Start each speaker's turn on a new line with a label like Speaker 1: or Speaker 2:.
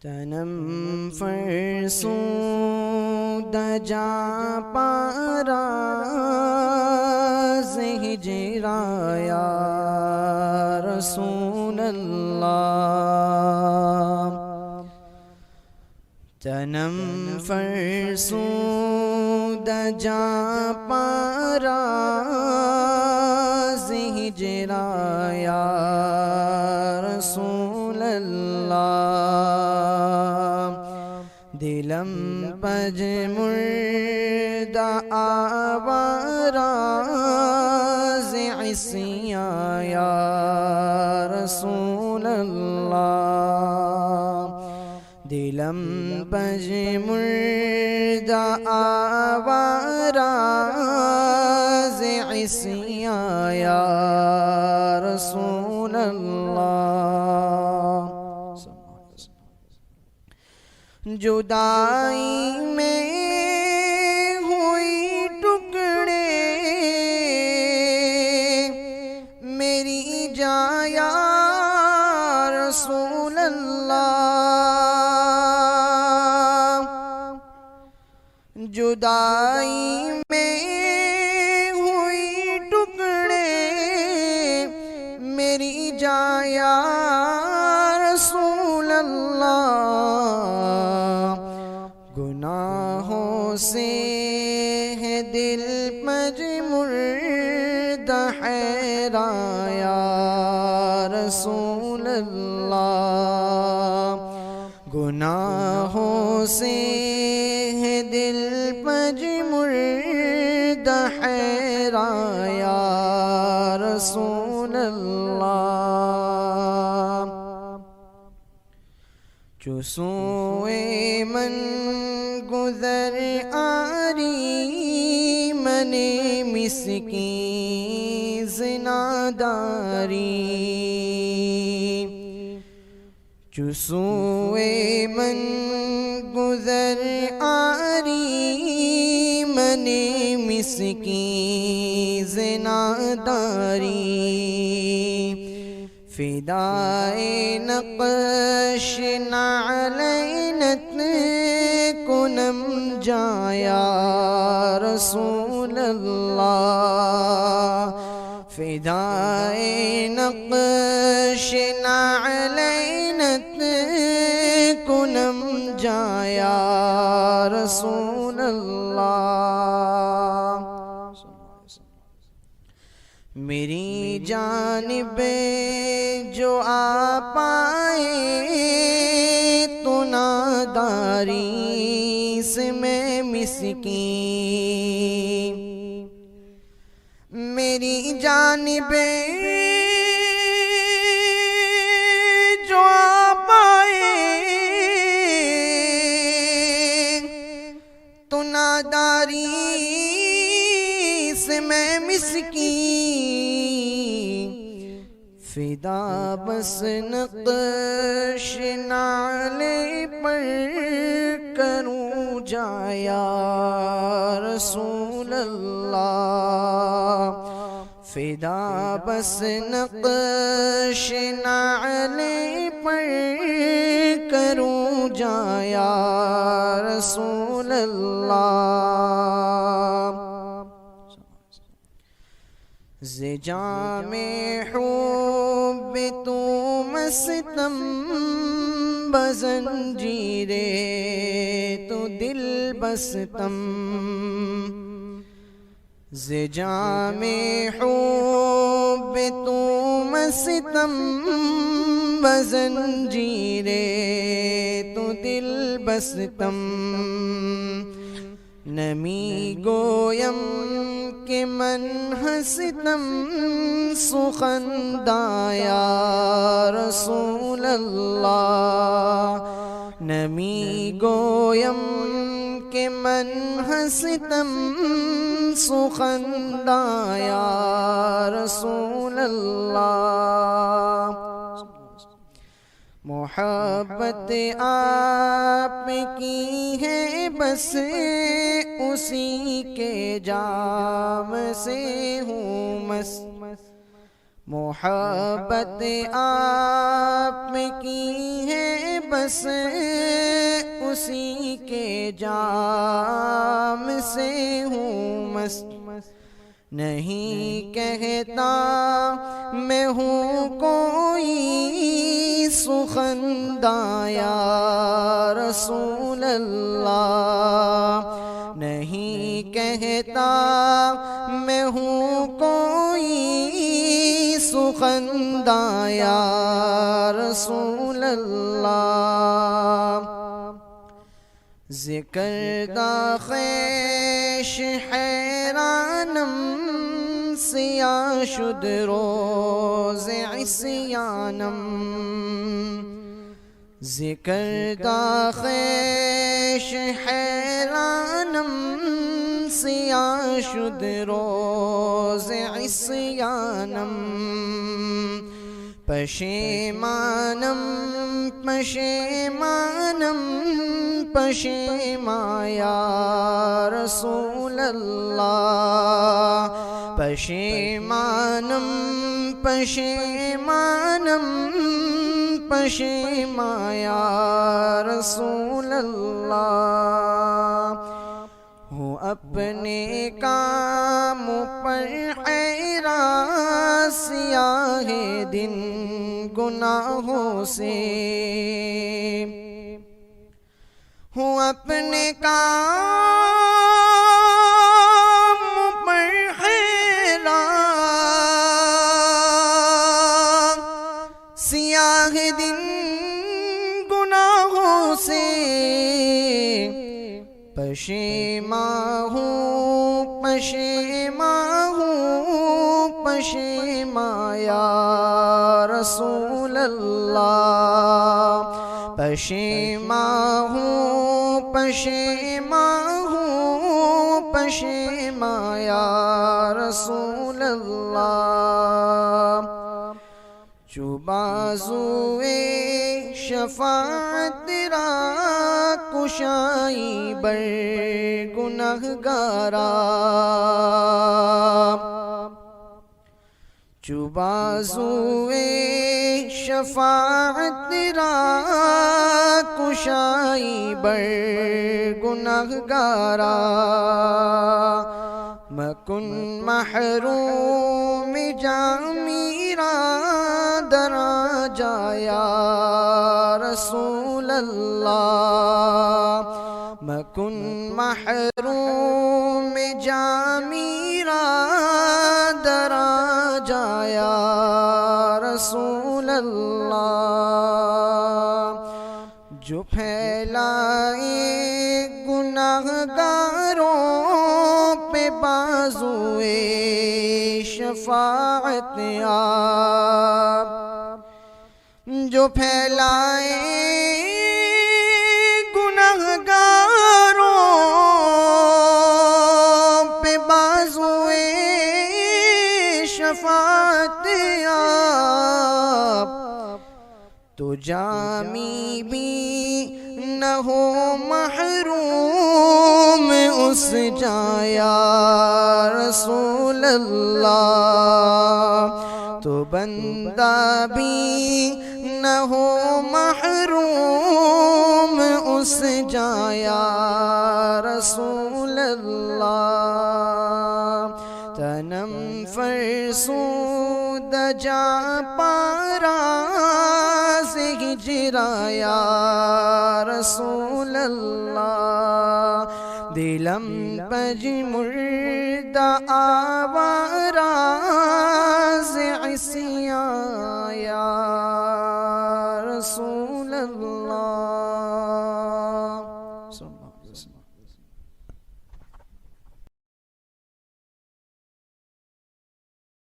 Speaker 1: تنم فرسود جا پاراز ہجرا یا رسول اللہ تنم فرسود جا پاراز ہجرا یا رسول اللہ دلم پج مردہ آواز عصیاں یا رسول اللہ دلم پج مردہ آواز عصیاں یا رسول اللہ جدائی میں ہوئی ٹکڑے میری جاں یا رسول اللہ جدائی میں ہوئی ٹکڑے میری جاں یا رسول اللہ گناہوں سے ہے دل مردہ حیراں یا رسول اللہ گناہوں سے ہے دل مردہ حیراں یا رسول اللہ جو سوئے من گزر آری من مسکین زناداری جو سوئے من گزر آری من مسکین زناداری فدائے نقش نعلینت کنم جایا رسول اللہ فدائے نقش نعلینت کنم جایا رسول اللہ میری جانب جو آ پائے تو ناداری سے میں مسکین میری جانب جو آ پائے تو ناداری سے میں مسکین فدا بس نقش نالے پر کروں جایا رسول اللہ فدا بس نقش نالے پر کروں جایا رسول اللہ زجام حب تو مستم بزنجیرے تو دل بستم زجام حب تو مستم بزنجیرے تو دل بستم نمی گویم کہ من ہستم سخندہ یا رسول اللہ نمی گویم کہ من ہستم سخندہ یا رسول اللہ محبت آپ کی ہے بس اسی کے جام سے ہوں مست محبت آپ کی ہے بس اسی کے جام سے ہوں مست نہیں کہتا میں ہوں کوئی سخندہ یا رسول اللہ نہیں کہتا میں ہوں کوئی سخندہ یا رسول اللہ ذکر دا خیش حیرانم سیاہ شد روز عصیانم ذکر دا خیش حیرانم سیاہ شد روز عصیانم پشیمانم پشیمانم پشیما یا رسول اللہ پشیمانم پشیمانم پشیما یا رسول اللہ ہوں اپنے کام پر حیران سیاہ دن گناہوں سے ہوں اپنے کام پر حیران سیاہ دن گناہوں سے پشیما ہوں پشیما ہوں پشیما یا رسول اللہ پشیما ہوں پشیما ہوں پشیما یا رسول اللہ جو بازوئے شفاعت را کشائی بر گنہگارا جو بازوئے شفاعت را کشائی بر گنہگارا مکن محروم جامیرا درا جایا رسول اللہ مکن محروم جامیرا درا جایا رسول اللہ جو پھیلائے گناہ گاروں پہ بازوئے شفاعت آپ جو پھیلائے گناہ گاروں پہ بازوئے شفاعت آپ تو جامی بھی نہ ہو محروم اس جایا رسول اللہ تو بندہ بھی نہ ہو محروم اس جایا رسول اللہ تنم فرسود جا پارا سے ہجرا یا رسول اللہ دلم پج مردہ آوارا سے عصیاں یا رسول اللہ